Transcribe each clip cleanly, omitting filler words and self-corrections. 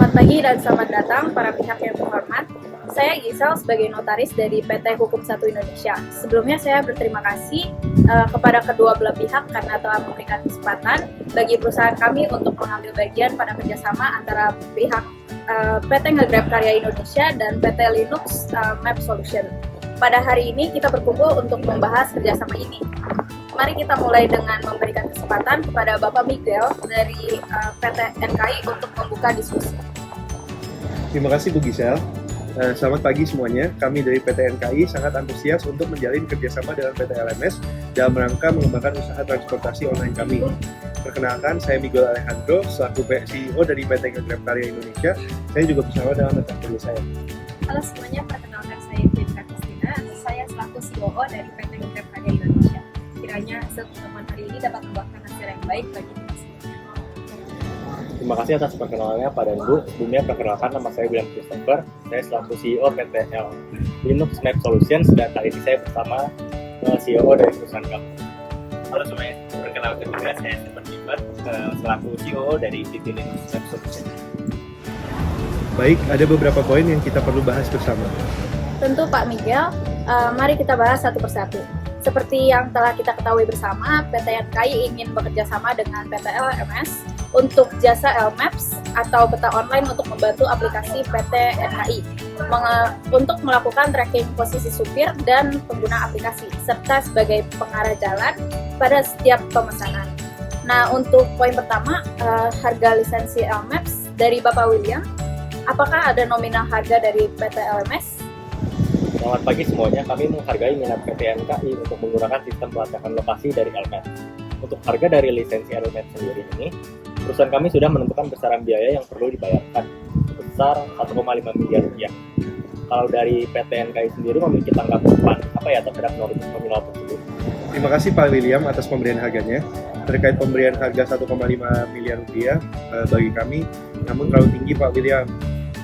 Selamat pagi dan selamat datang para pihak yang terhormat. Saya Gisel sebagai notaris dari PT Hukum 1 Indonesia. Sebelumnya saya berterima kasih kepada kedua belah pihak karena telah memberikan kesempatan bagi perusahaan kami untuk mengambil bagian pada kerjasama antara pihak PT Ngegrab Karya Indonesia dan PT Linux Map Solution. Pada hari ini kita berkumpul untuk membahas kerjasama ini. Mari kita mulai dengan memberikan kesempatan kepada Bapak Miguel dari PT NKI untuk membuka diskusi. Terima kasih Bu Gisel. Selamat pagi semuanya. Kami dari PT NKI sangat antusias untuk menjalin kerjasama dengan PT LMS dalam rangka mengembangkan usaha transportasi online kami. Perkenalkan, saya Miguel Alejandro, selaku CEO dari PT Ngegrab Karya Indonesia. Saya juga bersama dengan rekan kerja saya. Halo semuanya, perkenalkan saya Jessica Kristina. Saya selaku COO dari PT Ngegrab Karya Indonesia. Kiranya hasil pertemuan hari ini dapat membuahkan hasil yang baik bagi kita semuanya. Terima kasih atas perkenalannya Pak dan Bu. Sebelumnya perkenalkan, nama saya William Christopher. Saya selaku CEO PT Linux Map Solutions dan kali ini saya bersama CEO dari perusahaan kami. Halo semuanya, perkenalkan juga saya Stephen Gilbert selaku CEO dari PT Linux Map Solutions. Baik, ada beberapa poin yang kita perlu bahas bersama. Tentu Pak Miguel, mari kita bahas satu persatu. Seperti yang telah kita ketahui bersama, PT NKI ingin bekerja sama dengan PT LMS untuk jasa LMaps atau peta online untuk membantu aplikasi PT NKI untuk melakukan tracking posisi supir dan pengguna aplikasi, serta sebagai pengarah jalan pada setiap pemesanan. Nah, untuk poin pertama, harga lisensi LMaps dari Bapak William, apakah ada nominal harga dari PT LMS? Selamat pagi semuanya, kami menghargai minat PT NKI untuk menggunakan sistem pelacakan lokasi dari LMS. Untuk harga dari lisensi LMS sendiri ini, perusahaan kami sudah menentukan besaran biaya yang perlu dibayarkan sebesar 1,5 miliar rupiah. Kalau dari PT NKI sendiri memiliki tanggapan apa ya terhadap nominal tersebut? Terima kasih Pak William atas pemberian harganya. Terkait pemberian harga 1,5 miliar rupiah bagi kami, namun terlalu tinggi Pak William.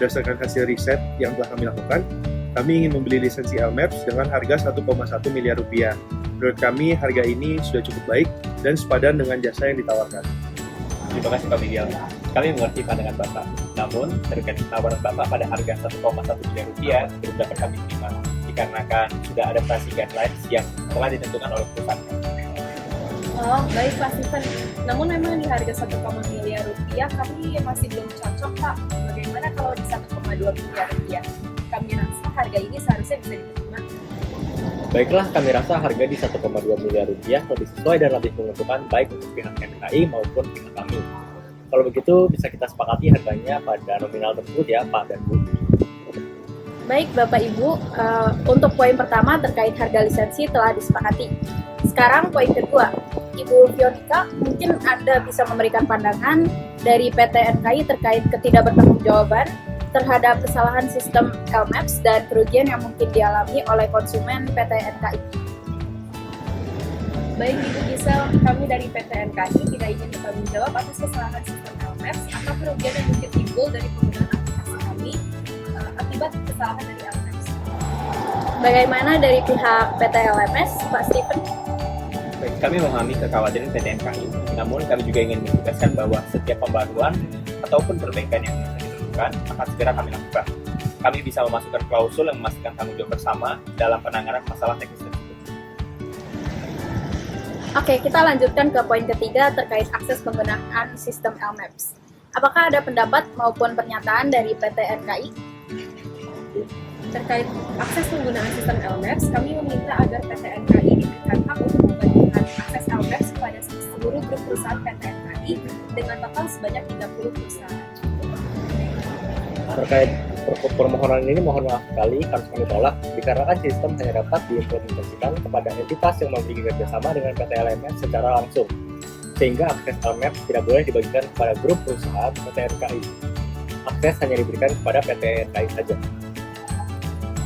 Berdasarkan hasil riset yang telah kami lakukan, kami ingin membeli lisensi LMaps dengan harga 1,1 miliar rupiah. Menurut kami, harga ini sudah cukup baik dan sepadan dengan jasa yang ditawarkan. Terima kasih Pak Miguel. Kami mengerti pandangan Bapak. Namun, terkait tawaran Bapak pada harga 1,1 miliar rupiah belum dapat kami terima, dikarenakan sudah adaptasi guidelines yang telah ditentukan oleh perusahaan. Oh, baik Pak Stephen. Namun memang di harga 1,1 miliar rupiah kami masih belum cocok Pak. Bagaimana kalau di 1,2 miliar rupiah? Kami rasa harga ini seharusnya bisa diterima. Baiklah, kami rasa harga di 1,2 miliar rupiah lebih sesuai dan lebih menguntungkan baik untuk pihak NKI maupun pihak kami. Kalau begitu, bisa kita sepakati harganya pada nominal tersebut ya Pak dan Bu. Baik Bapak Ibu, untuk poin pertama terkait harga lisensi telah disepakati. Sekarang poin kedua, Ibu Fionika, mungkin Anda bisa memberikan pandangan dari PT NKI terkait ketidakbertanggungjawaban terhadap kesalahan sistem LMaps dan kerugian yang mungkin dialami oleh konsumen PT NKI. Baik Ibu Gisel, kami dari PT NKI tidak ingin bertanggung jawab atas kesalahan sistem LMS atau kerugian yang mungkin timbul dari penggunaan aplikasi kami akibat kesalahan dari LMS. Bagaimana dari pihak PT LMS, Pak Stephen? Baik, kami memahami kekhawatiran PT NKI. Namun, kami juga ingin menegaskan bahwa setiap pembaruan ataupun perbaikan yang diperlukan akan segera kami lakukan. Kami bisa memasukkan klausul yang memastikan tanggung jawab bersama dalam penanganan masalah teknis tersebut. Oke, kita lanjutkan ke poin ketiga terkait akses penggunaan sistem LMaps. Apakah ada pendapat maupun pernyataan dari PT NKI? Terkait akses penggunaan sistem LMaps, kami meminta agar PT NKI diberikan hak untuk membagikan akses LMaps kepada seluruh grup perusahaan PT NKI dengan total sebanyak 30 perusahaan. Terkait permohonan ini, mohon maaf sekali harus kami tolak dikarenakan sistem hanya dapat diimplementasikan kepada entitas yang memiliki kerjasama dengan PT LMS secara langsung, sehingga akses LMaps tidak boleh dibagikan kepada grup perusahaan PT NKI. Akses hanya diberikan kepada PT NKI saja.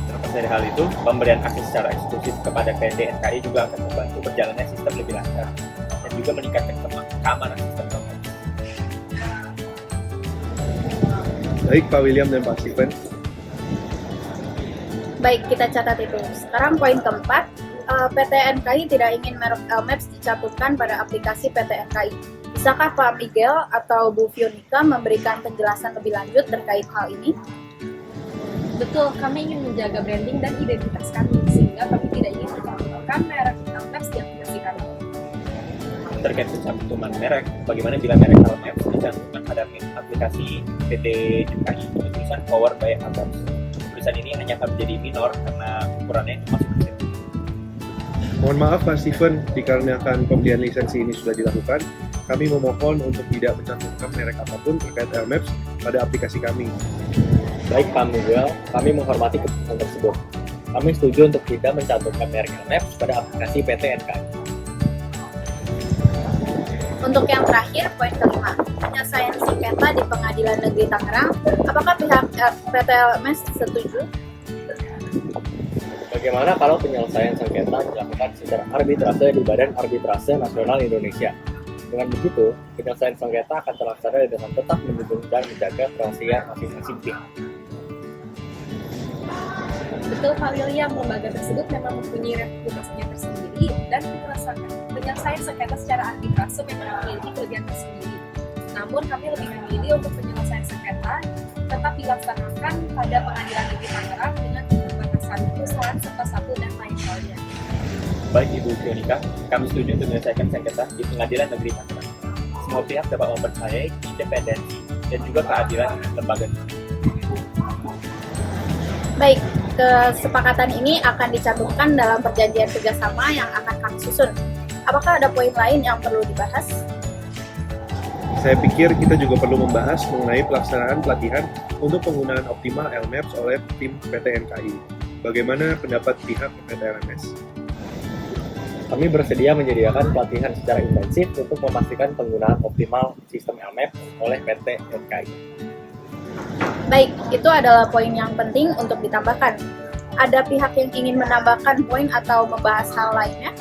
Terlepas dari hal itu, pemberian akses secara eksklusif kepada PT NKI juga akan membantu berjalannya sistem lebih lancar dan juga meningkatkan keamanan sistem LMS. Baik Pak William dan Pak Stephen. Baik, kita catat itu. Sekarang poin keempat, PT NKI tidak ingin merek LMaps dicantumkan pada aplikasi PT NKI. Bisakah Pak Miguel atau Bu Fionika memberikan penjelasan lebih lanjut terkait hal ini? Betul, kami ingin menjaga branding dan identitas kami, sehingga kami tidak ingin mencantumkan merek L-Maps di aplikasi kami. Terkait pencantuman merek, bagaimana bila merek L-Maps dicantumkan pada aplikasi PT NKI dengan tulisan Powered by L-Maps? Tulisan ini hanya akan menjadi minor karena ukurannya masuk kecil. Mohon maaf Pak Steven, dikarenakan pembelian lisensi ini sudah dilakukan, kami memohon untuk tidak mencantumkan merek apapun terkait L-Maps pada aplikasi kami. Baik Pak Miguel, kami menghormati keputusan tersebut. Kami setuju untuk tidak mencantumkan merek L-Maps pada aplikasi PT NKI. Untuk yang terakhir, poin kelima, penyelesaian sengketa di Pengadilan Negeri Tangerang, apakah pihak PT LMS setuju? Bagaimana kalau penyelesaian sengketa dilakukan secara arbitrase di Badan Arbitrase Nasional Indonesia? Dengan begitu, penyelesaian sengketa akan terlaksana dengan tetap mendukung dan menjaga kerahasiaan masing-masing pihak. Betul Pak William, lembaga tersebut memang mempunyai reputasinya tersendiri dan penyelesaian sengketa secara arbitrase memang memiliki kelebihan tersendiri. Namun kami lebih memilih untuk penyelesaian sengketa tetap dilaksanakan pada Pengadilan Negeri Tangerang dengan keterbatasan perusahaan serta satu dan lain halnya. Baik Ibu Fionika, kami setuju untuk menyelesaikan sengketa di Pengadilan Negeri Tangerang. Semua pihak dapat mempercayai independensi dan juga keadilan lembaga ini. Baik, kesepakatan ini akan dicantumkan dalam perjanjian kerjasama yang akan kami susun. Apakah ada poin lain yang perlu dibahas? Saya pikir kita juga perlu membahas mengenai pelaksanaan pelatihan untuk penggunaan optimal L-Maps oleh tim PT NKI. Bagaimana pendapat pihak PT LMS? Kami bersedia menyediakan pelatihan secara intensif untuk memastikan penggunaan optimal sistem L-Maps oleh PT NKI. Baik, itu adalah poin yang penting untuk ditambahkan. Ada pihak yang ingin menambahkan poin atau membahas hal lainnya?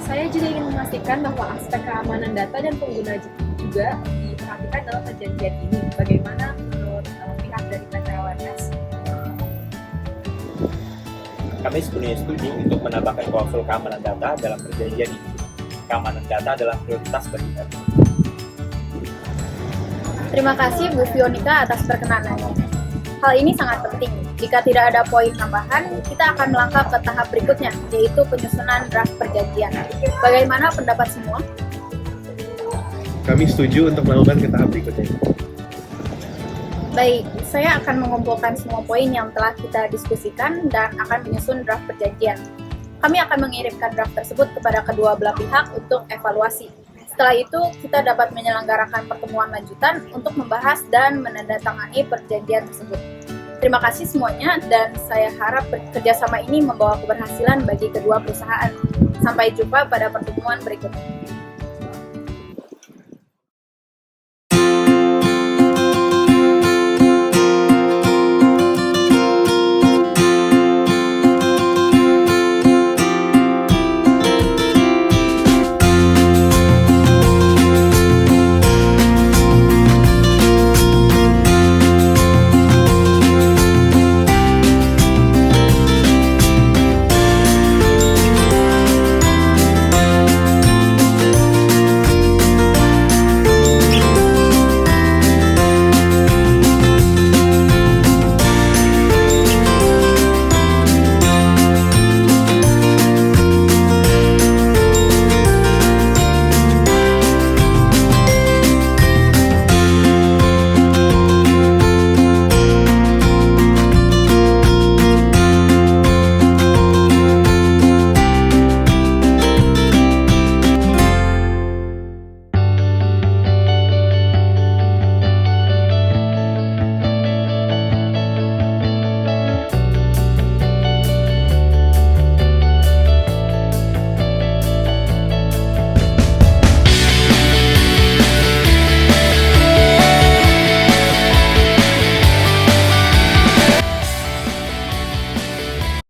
Saya juga ingin memastikan bahwa aspek keamanan data dan pengguna juga diperhatikan dalam perjanjian ini. Bagaimana menurut pihak dari PT LMS? Kami sepenuhnya setuju untuk menambahkan klausul keamanan data dalam perjanjian ini. Keamanan data adalah prioritas bagi kami. Terima kasih Bu Fionika atas perkenanannya. Hal ini sangat penting. Jika tidak ada poin tambahan, kita akan melangkah ke tahap berikutnya, yaitu penyusunan draft perjanjian. Bagaimana pendapat semua? Kami setuju untuk melakukan ke tahap berikutnya. Baik, saya akan mengumpulkan semua poin yang telah kita diskusikan dan akan menyusun draft perjanjian. Kami akan mengirimkan draft tersebut kepada kedua belah pihak untuk evaluasi. Setelah itu, kita dapat menyelenggarakan pertemuan lanjutan untuk membahas dan menandatangani perjanjian tersebut. Terima kasih semuanya, dan saya harap kerjasama ini membawa keberhasilan bagi kedua perusahaan. Sampai jumpa pada pertemuan berikutnya.